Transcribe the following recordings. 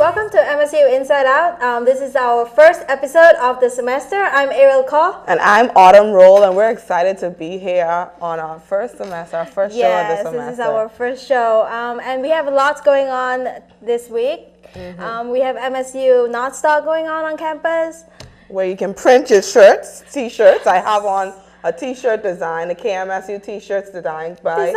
Welcome to MSU Inside Out. This is our first episode of the semester. I'm Ariel Kaw. And I'm Autumn Roll, and we're excited to be here on our first semester, our first show of the semester. Yes, this is our first show. And we have lots going on this week. We have MSU Not Stock going on campus. Where you can print your shirts, t-shirts. I have on a t-shirt design, the KMSU t-shirts designed by me.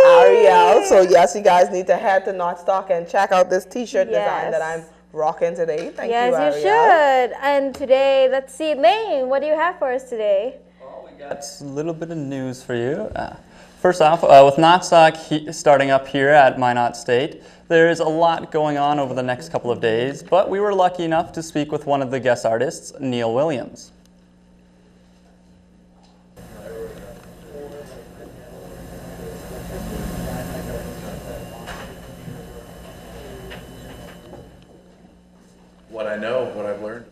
Ariel. So yes, you guys need to head to Not Stock and check out this t-shirt design that I'm rocking today. Thank you, Ariel. Yes, you should. And today, let's see, Lane, what do you have for us today? Well, we got a little bit of news for you. First off, with Not Stock starting up here at Minot State, there's a lot going on over the next couple of days, but we were lucky enough to speak with one of the guest artists, Neil Williams. What I know, what I've learned.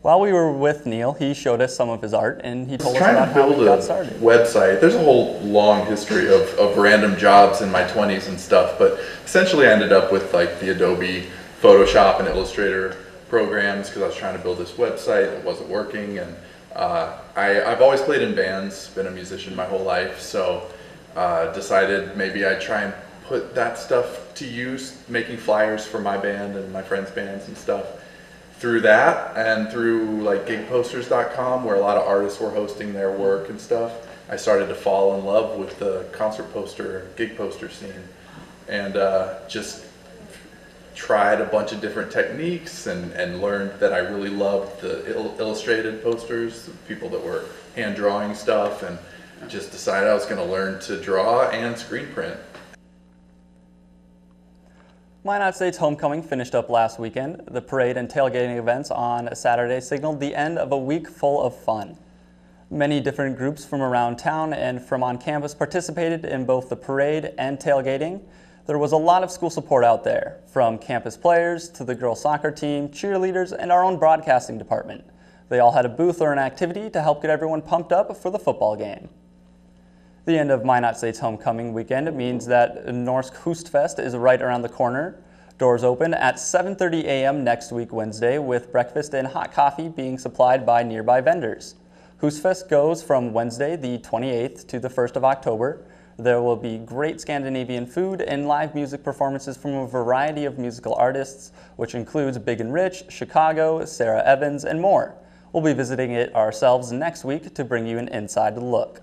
While we were with Neil, he showed us some of his art, and he told us about how he got started. Website. There's a whole long history of random jobs in my 20s and stuff, but essentially I ended up with like the Adobe Photoshop and Illustrator programs because I was trying to build this website. It wasn't working, and I've always played in bands, been a musician my whole life, so decided maybe I'd try and put that stuff to use, making flyers for my band and my friends' bands and stuff. Through that and through like gigposters.com, where a lot of artists were hosting their work and stuff, I started to fall in love with the concert poster, gig poster scene, and just tried a bunch of different techniques and learned that I really loved the illustrated posters, people that were hand drawing stuff, and just decided I was going to learn to draw and screen print. Minot State's homecoming finished up last weekend. The parade and tailgating events on Saturday signaled the end of a week full of fun. Many different groups from around town and from on campus participated in both the parade and tailgating. There was a lot of school support out there, from campus players to the girls' soccer team, cheerleaders, and our own broadcasting department. They all had a booth or an activity to help get everyone pumped up for the football game. The end of Minot State's homecoming weekend means that Norsk Hustfest is right around the corner. Doors open at 7:30 a.m. next week Wednesday, with breakfast and hot coffee being supplied by nearby vendors. Hustfest goes from Wednesday the 28th to the 1st of October. There will be great Scandinavian food and live music performances from a variety of musical artists, which includes Big and Rich, Chicago, Sarah Evans, and more. We'll be visiting it ourselves next week to bring you an inside look.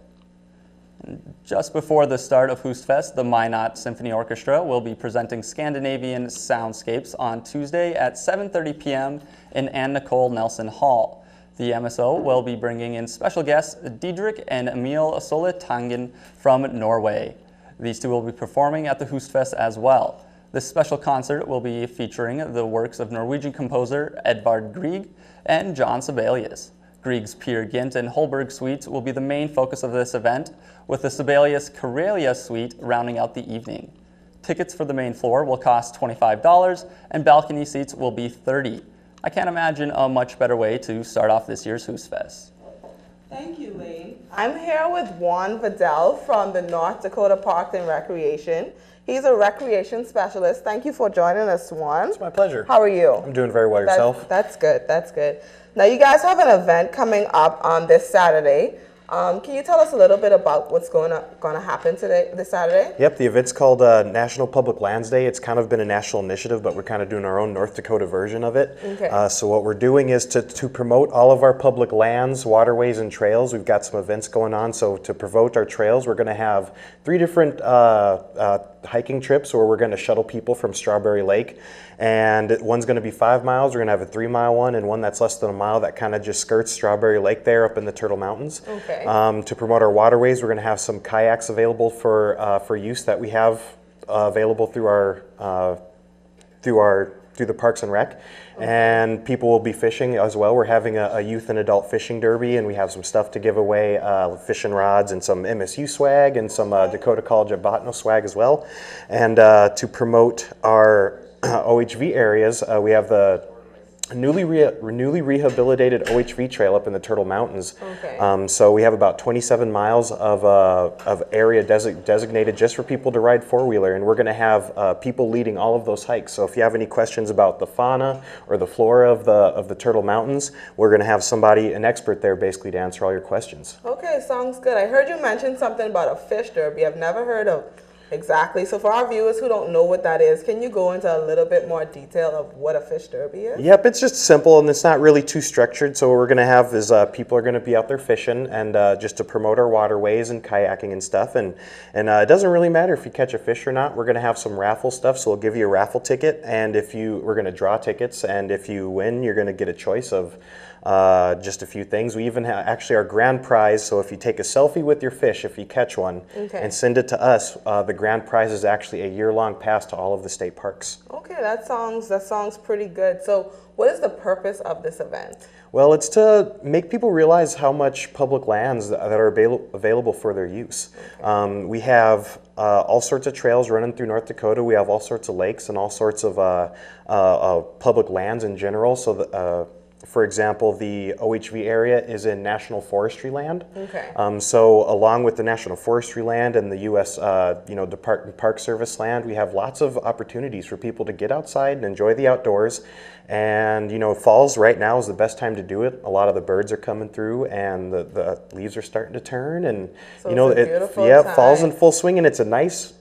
Just before the start of Hustfest, the Minot Symphony Orchestra will be presenting Scandinavian soundscapes on Tuesday at 7:30 p.m. in Anne Nicole Nelson Hall. The MSO will be bringing in special guests Didrik and Emil Soletangen from Norway. These two will be performing at the Hustfest as well. This special concert will be featuring the works of Norwegian composer Edvard Grieg and John Sibelius. Grieg's Peer Gynt and Holberg suites will be the main focus of this event, with the Sibelius Karelia suite rounding out the evening. Tickets for the main floor will cost $25 and balcony seats will be $30. I can't imagine a much better way to start off this year's Hustfest. Thank you, Lane. I'm here with Juan Vidal from the North Dakota Parks and Recreation. He's a recreation specialist. Thank you for joining us, Juan. It's my pleasure. How are you? I'm doing very well. Yourself? That's good. That's good. Now, you guys have an event coming up on this Saturday. Can you tell us a little bit about what's going to happen this Saturday? Yep, the event's called National Public Lands Day. It's kind of been a national initiative, but we're kind of doing our own North Dakota version of it. Okay. So what we're doing is to promote all of our public lands, waterways, and trails. We've got some events going on. So to promote our trails, we're going to have 3 different hiking trips where we're going to shuttle people from Strawberry Lake. And one's going to be 5 miles. We're going to have a 3-mile one and one that's less than a mile that kind of just skirts Strawberry Lake there up in the Turtle Mountains. Okay. To promote our waterways, we're going to have some kayaks available for use that we have available through the Parks and Rec. Okay. And people will be fishing as well. We're having a youth and adult fishing derby, and we have some stuff to give away, fishing rods and some MSU swag and some Dakota College of Botany swag as well. And to promote our OHV areas, we have the newly rehabilitated OHV trail up in the Turtle Mountains. Okay. So we have about 27 miles of area designated just for people to ride four-wheeler, and we're going to have people leading all of those hikes. So if you have any questions about the fauna or the flora of the Turtle Mountains, we're going to have somebody, an expert there, basically to answer all your questions. Okay, sounds good. I heard you mention something about a fish derby. I've never heard of exactly. So for our viewers who don't know what that is, can you go into a little bit more detail of what a fish derby is? Yep, it's just simple and it's not really too structured. So what we're going to have is people are going to be out there fishing and just to promote our waterways and kayaking and stuff. And it doesn't really matter if you catch a fish or not. We're going to have some raffle stuff. So we'll give you a raffle ticket, and we're going to draw tickets. And if you win, you're going to get a choice of just a few things. We even have actually our grand prize. So if you take a selfie with your fish, if you catch one, and send it to us, the grand prize is actually a year-long pass to all of the state parks. Okay, that sounds pretty good. So what is the purpose of this event? Well, it's to make people realize how much public lands that are available for their use. We have all sorts of trails running through North Dakota. We have all sorts of lakes and all sorts of public lands in general. So for example, the OHV area is in National Forestry land. Okay. So along with the National Forestry land and the U.S. Department of Park Service land, we have lots of opportunities for people to get outside and enjoy the outdoors. And falls right now is the best time to do it. A lot of the birds are coming through, and the leaves are starting to turn, and so it's a beautiful time. Fall's in full swing, and it's a nice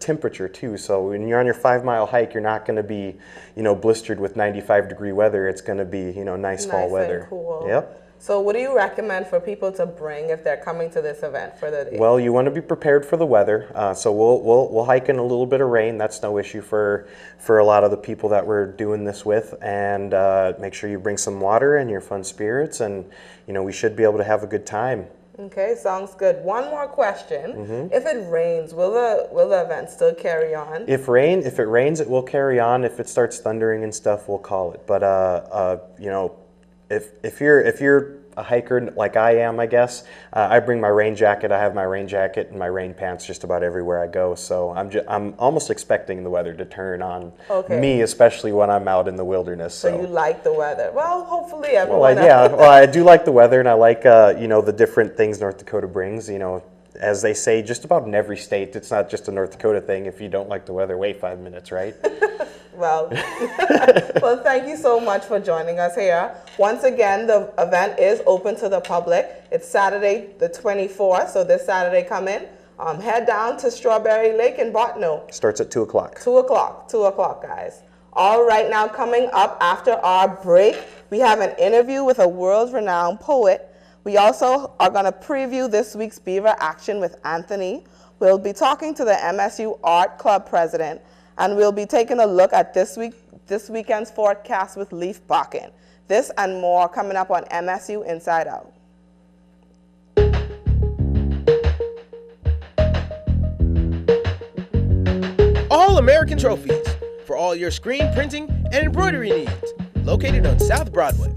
temperature too. So when you're on your 5-mile hike, you're not going to be, blistered with 95-degree weather. It's going to be, nice fall weather. And cool. Yep. So what do you recommend for people to bring if they're coming to this event for the day? Well, you want to be prepared for the weather. So we'll hike in a little bit of rain. That's no issue for a lot of the people that we're doing this with. And make sure you bring some water and your fun spirits, and we should be able to have a good time. Okay, sounds good. One more question. If it rains, will the event still carry on? If it rains, it will carry on. If it starts thundering and stuff, we'll call it. But if you're a hiker like I am, I guess, I bring my rain jacket. I have my rain jacket and my rain pants just about everywhere I go. So I'm almost expecting the weather to turn on me, especially when I'm out in the wilderness. So you like the weather? Well, hopefully everyone. Well, I do like the weather, and I like the different things North Dakota brings. As they say, just about in every state, it's not just a North Dakota thing. If you don't like the weather, wait 5 minutes, right? Well, well, thank you so much for joining us here. Once again, the event is open to the public. It's Saturday the 24th, so this Saturday come in. Head down to Strawberry Lake in Bottineau. Starts at 2 o'clock. 2 o'clock, guys. All right, now coming up after our break, we have an interview with a world-renowned poet. We also are going to preview this week's Beaver Action with Anthony. We'll be talking to the MSU Art Club president, and we'll be taking a look at this weekend's forecast with leaf barking. This and more coming up on MSU Inside Out. All American Trophies for all your screen printing and embroidery needs. Located on South Broadway.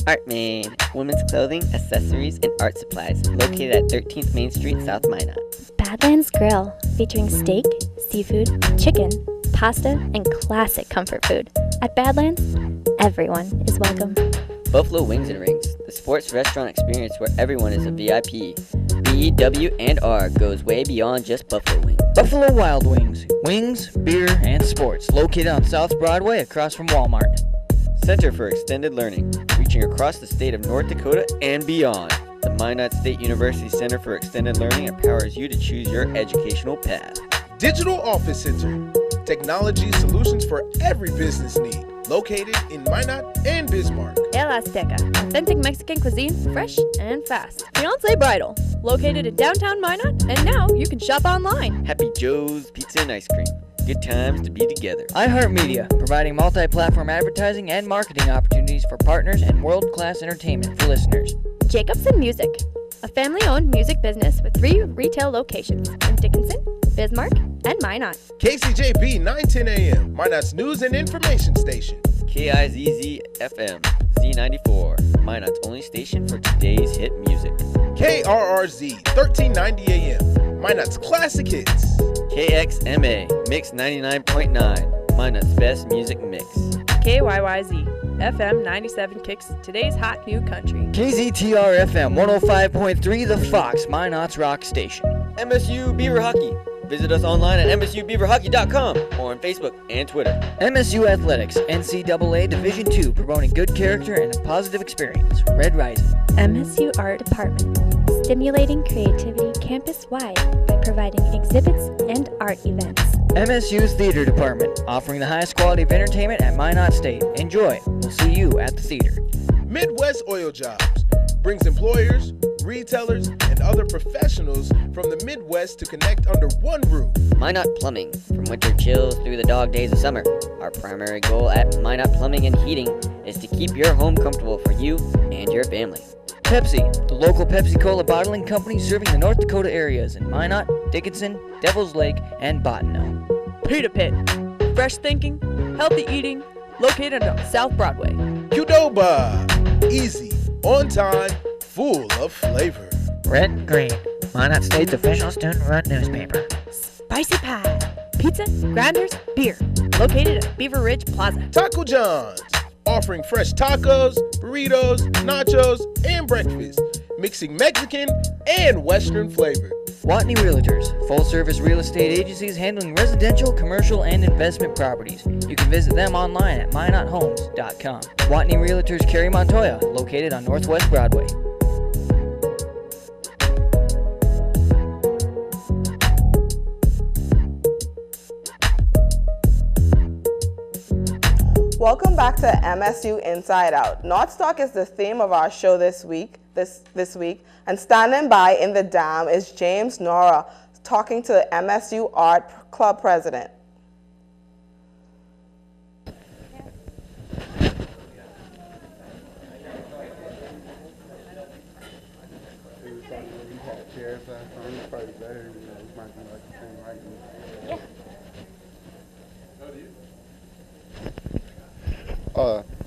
Artman, women's clothing, accessories, and art supplies. Located at 13th Main Street, South Minot. Badlands Grill, featuring steak, seafood, chicken, pasta, and classic comfort food. At Badlands, everyone is welcome. Buffalo Wings and Rings, the sports restaurant experience where everyone is a VIP. BW&R goes way beyond just Buffalo Wings. Buffalo Wild Wings, wings, beer, and sports. Located on South Broadway across from Walmart. Center for Extended Learning, reaching across the state of North Dakota and beyond. The Minot State University Center for Extended Learning empowers you to choose your educational path. Digital Office Center, technology solutions for every business need. Located in Minot and Bismarck. El Azteca, authentic Mexican cuisine, fresh and fast. Fiance Bridal, located in downtown Minot, and now you can shop online. Happy Joe's Pizza and Ice Cream. Good times to be together. iHeartMedia, providing multi-platform advertising and marketing opportunities for partners and world-class entertainment for listeners. Jacobson Music, a family-owned music business with 3 retail locations in Dickinson, Bismarck, and Minot. KCJB 910 AM, Minot's news and information station. KIZZ-FM, Z94, Minot's only station for today's hit music. KRRZ 1390 AM, Minot's classic hits. KXMA, Mix 99.9, Minot's best music mix. KYYZ, FM 97 kicks today's hot new country. KZTR FM 105.3 The Fox, Minot's rock station. MSU Beaver Hockey. Visit us online at msubeaverhockey.com or on Facebook and Twitter. MSU Athletics, NCAA Division II, promoting good character and a positive experience. Red Rising. MSU Art Department, stimulating creativity campus-wide by providing exhibits and art events. MSU's Theater Department, offering the highest quality of entertainment at Minot State. Enjoy. We'll see you at the theater. Midwest Oil Jobs brings employers, retailers, and other professionals from the Midwest to connect under one roof. Minot Plumbing, from winter chills through the dog days of summer. Our primary goal at Minot Plumbing and Heating is to keep your home comfortable for you and your family. Pepsi, the local Pepsi-Cola bottling company serving the North Dakota areas in Minot, Dickinson, Devil's Lake, and Bottineau. Pita Pit, fresh thinking, healthy eating, located on South Broadway. Qdoba, easy, on time, full of flavor. Red and Green, Minot State's official student-run newspaper. Spicy Pie, pizza, grinders, beer, located at Beaver Ridge Plaza. Taco John's, offering fresh tacos, burritos, nachos, and breakfast, mixing Mexican and Western flavor. Watney Realtors, full-service real estate agencies handling residential, commercial, and investment properties. You can visit them online at minothomes.com. Watney Realtors Carrie Montoya, located on Northwest Broadway. Welcome back to MSU Inside Out. North Stock is the theme of our show this week, and standing by in the dam is James Nora talking to the MSU Art Club president.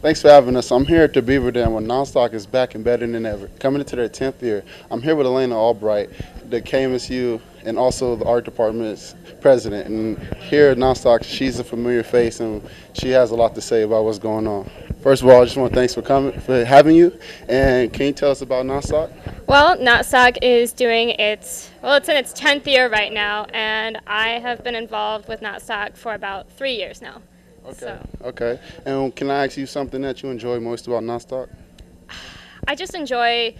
Thanks for having us. I'm here at the Beaver Dam where Nonstock is back and better than ever. Coming into their 10th year. I'm here with Elena Albright, the KMSU and also the art department's president. And here at Nonstock, she's a familiar face and she has a lot to say about what's going on. First of all, I just want to thanks for having you. And can you tell us about Nonstock? Well, Nonstock is doing it's in its 10th year right now, and I have been involved with Nonstock for about 3 years now. Okay. So. Okay. And can I ask you something that you enjoy most about Nonstock? I just enjoy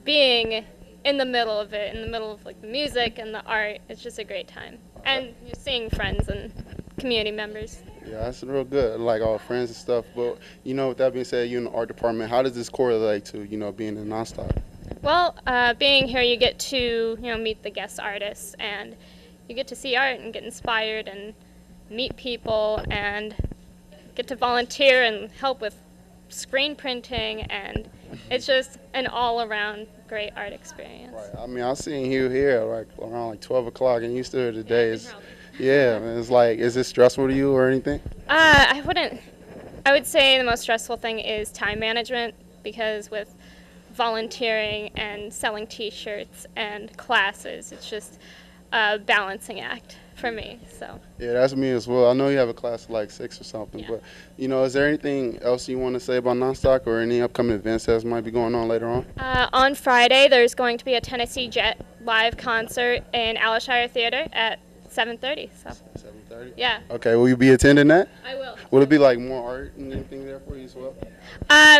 being in the middle of it, in the middle of like the music and the art. It's just a great time, and you're seeing friends and community members. Yeah, that's real good. Like all friends and stuff. But with that being said, you're in the art department. How does this correlate to being in Nonstock? Well, being here, you get to meet the guest artists, and you get to see art and get inspired and meet people and get to volunteer and help with screen printing, and it's just an all-around great art experience. Right. I mean, I've seen you here around 12 o'clock, and you still here today. It's like, is it stressful to you or anything? I would say the most stressful thing is time management, because with volunteering and selling t-shirts and classes, it's just a balancing act for me. So yeah, that's me as well. I know you have a class of like 6 or something, but is there anything else you want to say about Nonstock or any upcoming events that might be going on later on? On Friday, there's going to be a Tennessee Jet live concert in Alshire Theater at 7:30. So 7:30. Yeah. Okay, will you be attending that? I will. Will it be like more art and anything there for you as well?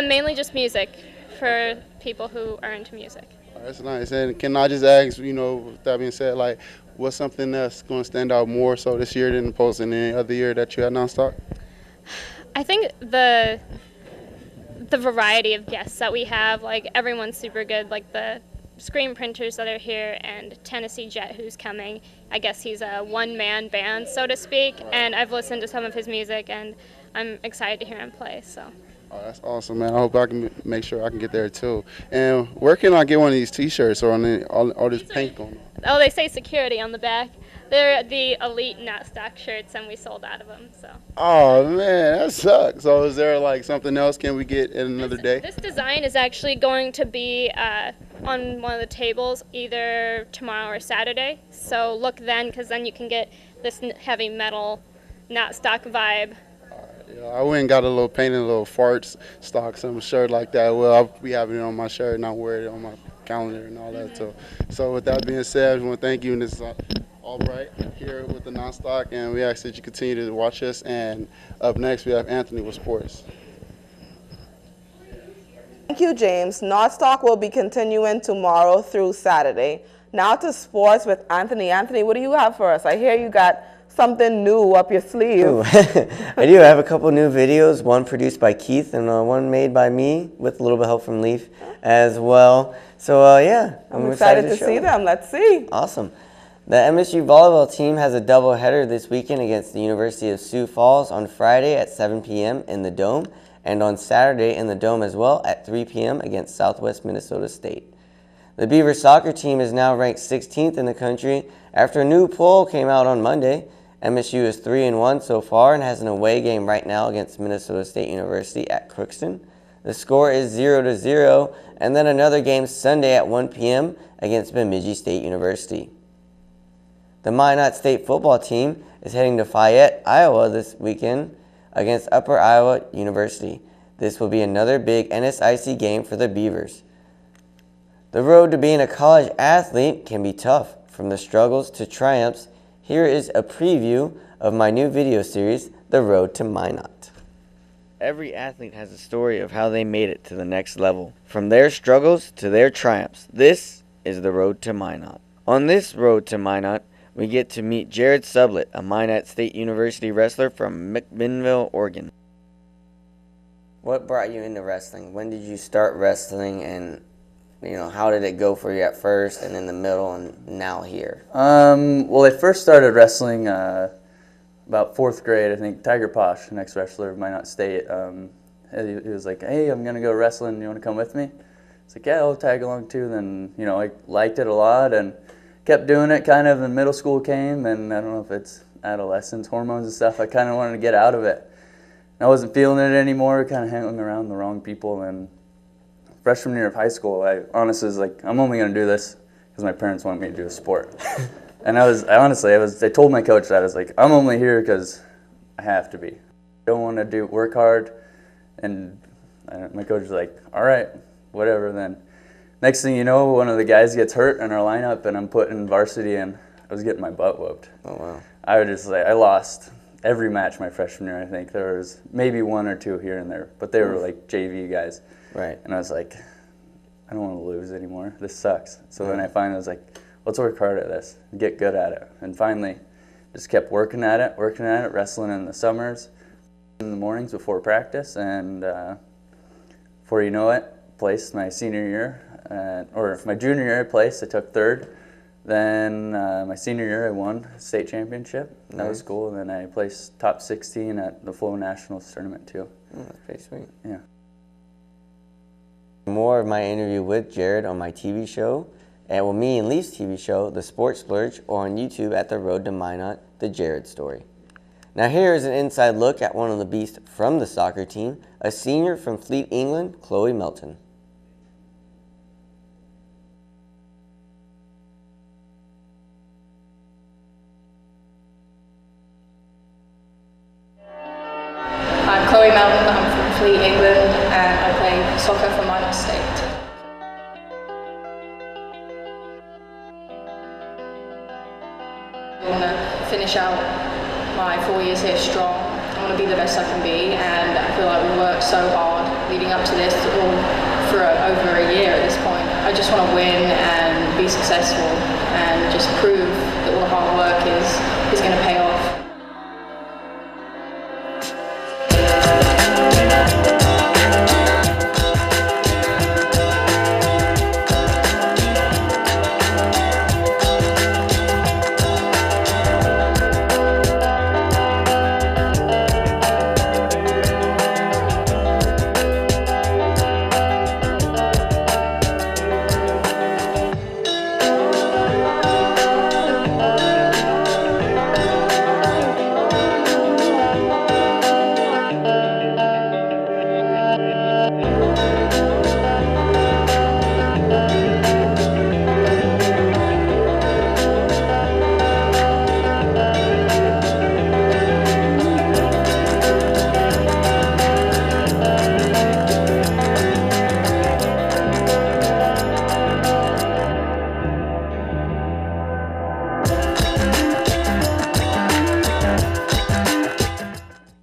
Mainly just music for people who are into music. That's nice. And can I just ask, with that being said, like, what's something that's going to stand out more so this year than opposed to any other year that you had Nonstock? I think the variety of guests that we have, like everyone's super good, like the screen printers that are here and Tennessee Jet who's coming. I guess he's a one-man band, so to speak, and I've listened to some of his music and I'm excited to hear him play. So. Oh, that's awesome, man. I hope I can make sure I can get there too. And where can I get one of these t-shirts or all this paint going on? Oh, they say security on the back. They're the elite Nonstock shirts, and we sold out of them. So. Oh man, that sucks. So is there like something else? Can we get in another day? This design is actually going to be on one of the tables either tomorrow or Saturday. So look then, because then you can get this heavy metal Nonstock vibe Yeah, I went and got a little painted, a little farts stock, some shirt like that. Well, I'll be having it on my shirt and I'll wear it on my calendar and all that. So with that being said, I want to thank you. And this is Albright here with the Non-Stock, and we ask that you continue to watch us. And up next, we have Anthony with sports. Thank you, James. Non-Stock will be continuing tomorrow through Saturday. Now to sports with Anthony. Anthony, what do you have for us? I hear you got something new up your sleeve. Ooh, I do. I have a couple new videos, one produced by Keith and one made by me with a little bit of help from Leaf as well. So, yeah, I'm excited to see them. Let's see. Awesome. The MSU volleyball team has a doubleheader this weekend against the University of Sioux Falls on Friday at 7 p.m. in the Dome, and on Saturday in the Dome as well at 3 p.m. against Southwest Minnesota State. The Beaver soccer team is now ranked 16th in the country after a new poll came out on Monday. MSU is 3-1 so far and has an away game right now against Minnesota State University at Crookston. The score is 0-0, and then another game Sunday at 1 p.m. against Bemidji State University. The Minot State football team is heading to Fayette, Iowa this weekend against Upper Iowa University. This will be another big NSIC game for the Beavers. The road to being a college athlete can be tough, from the struggles to triumphs. Here is a preview of my new video series, The Road to Minot. Every athlete has a story of how they made it to the next level, from their struggles to their triumphs. This is The Road to Minot. On this Road to Minot, we get to meet Jared Sublett, a Minot State University wrestler from McMinnville, Oregon. What brought you into wrestling? When did you start wrestling, and how did it go for you at first and in the middle and now here? Well, I first started wrestling about 4th grade. I think Tiger Posh, the next wrestler of Minot State, he was like, "Hey, I'm going to go wrestling. You want to come with me?" It's like, "Yeah, I'll tag along too." Then, I liked it a lot and kept doing it kind of, and middle school came, and I don't know if it's adolescence, hormones and stuff. I kind of wanted to get out of it. I wasn't feeling it anymore, kind of hanging around the wrong people, and freshman year of high school, I honestly was like, I'm only going to do this because my parents want me to do a sport. And I told my coach that. I was like, I'm only here because I have to be. I don't want to work hard. And my coach was like, all right, whatever then. Next thing you know, one of the guys gets hurt in our lineup, and I'm put in varsity, and I was getting my butt whooped. Oh, wow. I lost every match my freshman year, I think. There was maybe 1 or 2 here and there, but they were like JV guys. Right. And I was like, I don't want to lose anymore. This sucks. So then I finally was like, let's work hard at this and get good at it. And finally just kept working at it, wrestling in the summers, in the mornings before practice. And before you know it, placed my senior year, or my junior year I placed. I took 3rd. Then my senior year I won state championship. That Nice. was cool. And then I placed top 16 at the Flow Nationals tournament too. Oh, that's pretty sweet. Yeah. More of my interview with Jared on my TV show, and me and Leaf's TV show, The Sports Splurge, or on YouTube at The Road to Minot, The Jared Story. Now here is an inside look at one of the beasts from the soccer team, a senior from Fleet, England, Chloe Melton. I'm Chloe Melton, I'm from Fleet, England, and I play soccer for Minot State. I want to finish out my 4 years here strong. I want to be the best I can be, and I feel like we worked so hard leading up to this, all for over a year at this point. I just want to win and be successful and just prove that all the hard work is going to pay off.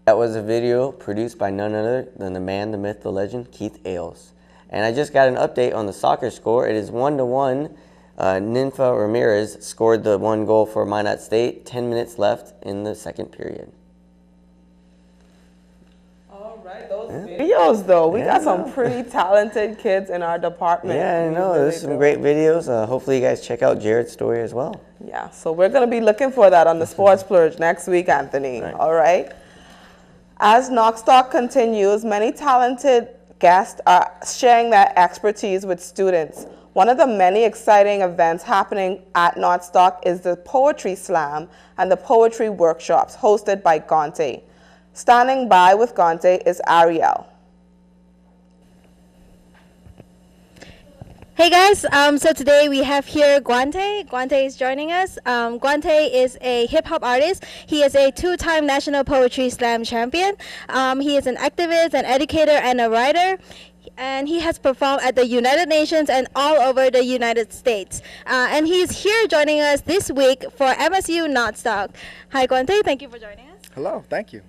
That was a video produced by none other than the man, the myth, the legend, Keith Ailes. And I just got an update on the soccer score. It is 1-1. Ninfa Ramirez scored the 1 goal for Minot State. 10 minutes left in the second period. All right, those videos though, we got some pretty talented kids in our department. Yeah, I know. There's some great videos. Hopefully you guys check out Jared's story as well. Yeah, so we're going to be looking for that on the Sports Plurge next week, Anthony. Right. All right. As Knox Talk continues, many talented guests are sharing their expertise with students. One of the many exciting events happening at Knox Talk is the Poetry Slam and the Poetry Workshops hosted by Gonte. Standing by with Gonte is Ariel. Hey guys, so today we have here Guante. Guante is joining us. Guante is a hip-hop artist. He is a 2-time National Poetry Slam champion. He is an activist, an educator, and a writer. And he has performed at the United Nations and all over the United States. And he's here joining us this week for MSU Notstock. Hi Guante, thank you for joining us. Hello, thank you.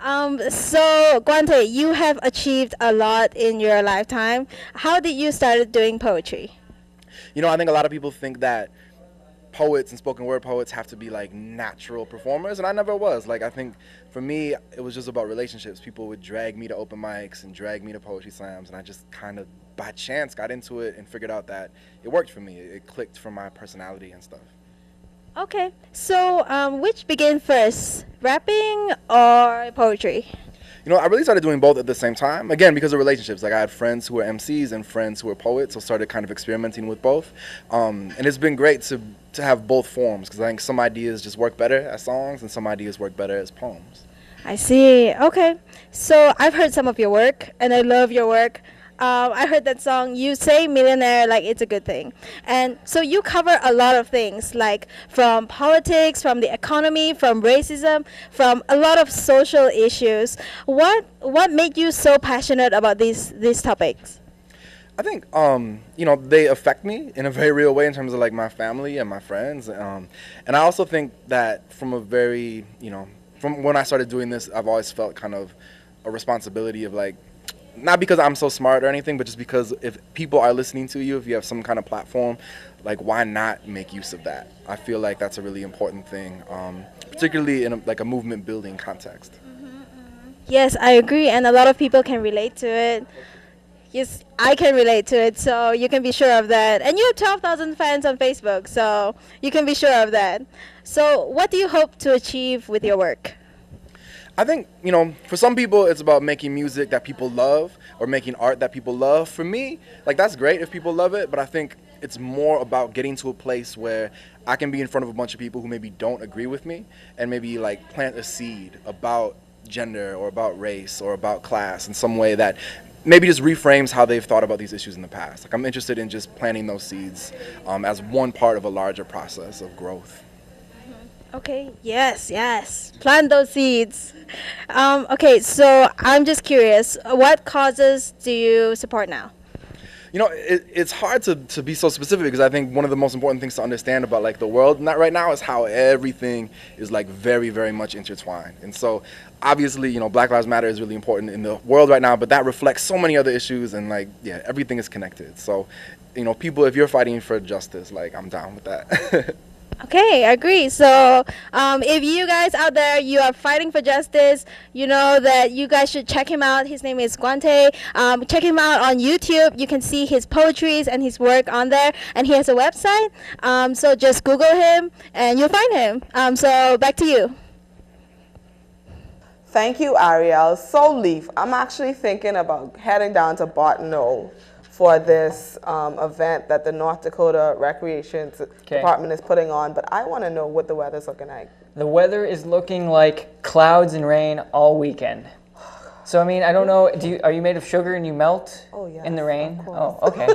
So Guante, you have achieved a lot in your lifetime. How did you start doing poetry? You know, I think a lot of people think that poets and spoken word poets have to be like natural performers, and I never was. Like, I think for me, it was just about relationships. People would drag me to open mics and drag me to poetry slams, and I just kind of by chance got into it and figured out that it worked for me. It clicked for my personality and stuff. Okay, so which began first, rapping or poetry? You know, I really started doing both at the same time, again, because of relationships. Like, I had friends who were MCs and friends who were poets, so started kind of experimenting with both. And it's been great to have both forms, because I think some ideas just work better as songs and some ideas work better as poems. I see. Okay, so I've heard some of your work, and I love your work. I heard that song, You Say Millionaire Like It's a Good Thing. And so you cover a lot of things, like from politics, from the economy, from racism, from a lot of social issues. What made you so passionate about these topics? I think, you know, they affect me in a very real way in terms of like my family and my friends. And I also think that from a very, you know, from when I started doing this, I've always felt kind of a responsibility of like, not because I'm so smart or anything, but just because if people are listening to you, if you have some kind of platform, like, why not make use of that? I feel like that's a really important thing, particularly in like a movement building context. Yes, I agree, and a lot of people can relate to it. Yes, I can relate to it, so you can be sure of that. And you have 12,000 fans on Facebook, so you can be sure of that. So what do you hope to achieve with your work? I think, you know, for some people it's about making music that people love or making art that people love. For me, like, that's great if people love it, but I think it's more about getting to a place where I can be in front of a bunch of people who maybe don't agree with me and maybe like plant a seed about gender or about race or about class in some way that maybe just reframes how they've thought about these issues in the past. Like, I'm interested in just planting those seeds as one part of a larger process of growth. Okay, yes. Plant those seeds. Okay, so I'm just curious, what causes do you support now? You know, it's hard to be so specific because I think one of the most important things to understand about like the world right now is how everything is like very, very much intertwined. And so obviously, you know, Black Lives Matter is really important in the world right now, but that reflects so many other issues and like, yeah, everything is connected. So, you know, people, if you're fighting for justice, like, I'm down with that. Okay, I agree. So if you guys out there, you are fighting for justice, you know that you guys should check him out. His name is Guante. Check him out on YouTube. You can see his poetries and his work on there. And he has a website. So just Google him and you'll find him. So back to you. Thank you, Ariel. So, Leaf, I'm actually thinking about heading down to Bottineau for this event that the North Dakota Recreation Department is putting on, but I want to know what the weather's looking like. The weather is looking like clouds and rain all weekend. So, I mean, I don't know, are you made of sugar and you melt in the rain? Oh, okay.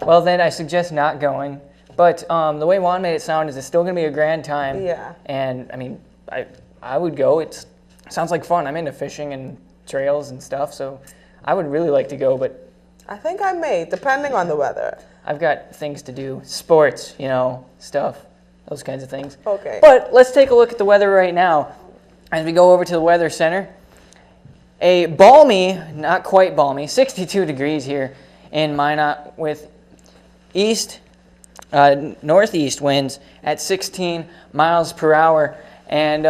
Well, then I suggest not going. But the way Juan made it sound is it's still going to be a grand time. Yeah. And, I mean, I would go. It sounds like fun. I'm into fishing and trails and stuff, so I would really like to go, but I think I may, depending on the weather. I've got things to do, sports, you know, stuff, those kinds of things. Okay. But let's take a look at the weather right now. As we go over to the Weather Center, a balmy, not quite balmy, 62 degrees here in Minot with northeast winds at 16 miles per hour. And,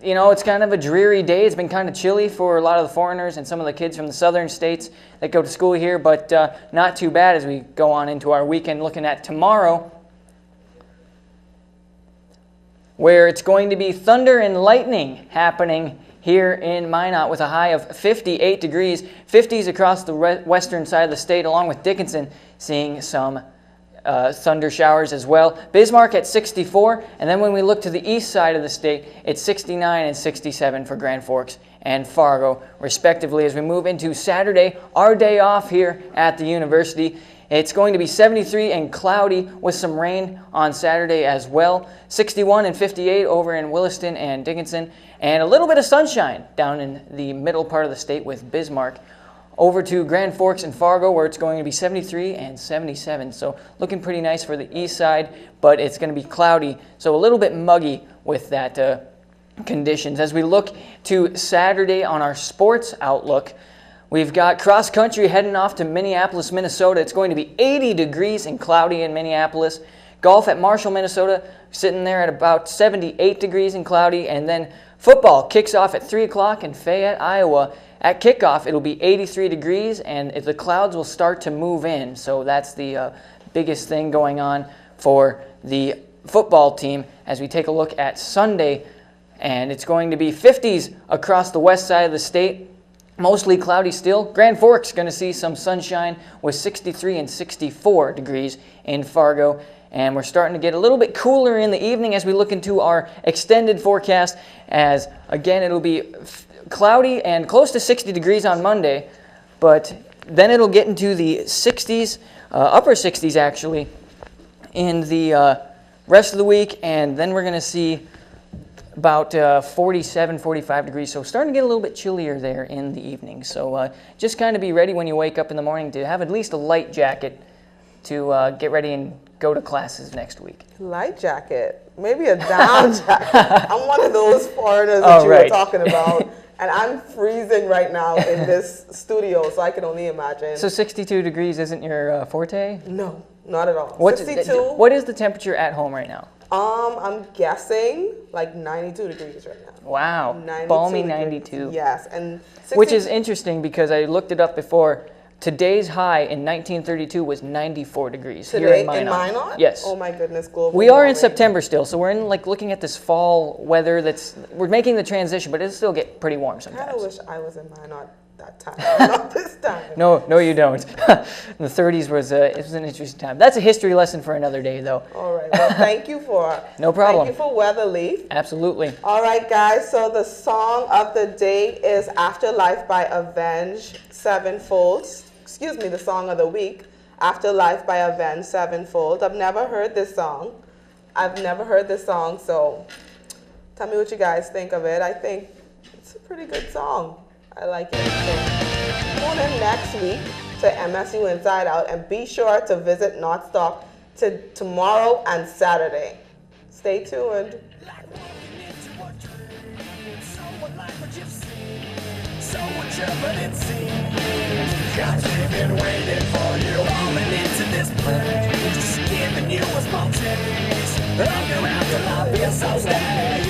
you know, it's kind of a dreary day. It's been kind of chilly for a lot of the foreigners and some of the kids from the southern states that go to school here, but not too bad as we go on into our weekend. Looking at tomorrow, where it's going to be thunder and lightning happening here in Minot with a high of 58 degrees, 50s across the western side of the state, along with Dickinson seeing some thunder showers as well. Bismarck at 64, and then when we look to the east side of the state, it's 69 and 67 for Grand Forks and Fargo, respectively. As we move into Saturday, our day off here at the university, it's going to be 73 and cloudy with some rain on Saturday as well. 61 and 58 over in Williston and Dickinson, and a little bit of sunshine down in the middle part of the state with Bismarck. Over to Grand Forks and Fargo, where it's going to be 73 and 77. So looking pretty nice for the east side, but it's going to be cloudy, so a little bit muggy with that conditions. As we look to Saturday on our sports outlook, we've got cross country heading off to Minneapolis, Minnesota. It's going to be 80 degrees and cloudy in Minneapolis. Golf at Marshall, Minnesota, sitting there at about 78 degrees and cloudy. And then football kicks off at 3 o'clock in Fayette, Iowa. At kickoff, it'll be 83 degrees, and the clouds will start to move in. So that's the biggest thing going on for the football team as we take a look at Sunday. And it's going to be 50s across the west side of the state. Mostly cloudy still. Grand Forks going to see some sunshine with 63 and 64 degrees in Fargo. And we're starting to get a little bit cooler in the evening as we look into our extended forecast, as again it'll be cloudy and close to 60 degrees on Monday, but then it'll get into the 60s, upper 60s actually, in the rest of the week, and then we're going to see about 47, 45 degrees, so starting to get a little bit chillier there in the evening. So just kind of be ready when you wake up in the morning to have at least a light jacket to get ready and go to classes next week. Light jacket, maybe a down jacket. I'm one of those foreigners that you were talking about, and I'm freezing right now in this studio, so I can only imagine. So 62 degrees isn't your forte? No, not at all. 62. What is the temperature at home right now? I'm guessing like 92 degrees right now. Wow, 92 balmy degrees. 92. Yes, and 60. Which is interesting because I looked it up before. Today's high in 1932 was 94 degrees here in Minot. In Minot? Yes. Oh my goodness, global We are warming. in September still, so we're in like looking at this fall weather. We're making the transition, but it'll still get pretty warm sometimes. I kind of wish I was in Minot that time, not this time. No, you don't. The 30s was it was an interesting time. That's a history lesson for another day, though. All right. Well, thank you for no problem. Thank you for Weather Leaf. Absolutely. All right, guys. So the song of the day is "Afterlife" by Avenged Sevenfold. Excuse me, the song of the week, Afterlife by Avenged Sevenfold. I've never heard this song. So tell me what you guys think of it. I think it's a pretty good song. I like it. So tune in next week to MSU Inside Out, and be sure to visit Northstock tomorrow and Saturday. Stay tuned. God's been waiting for you, falling into this place, just giving you a small taste of your afterlife. It's so stay.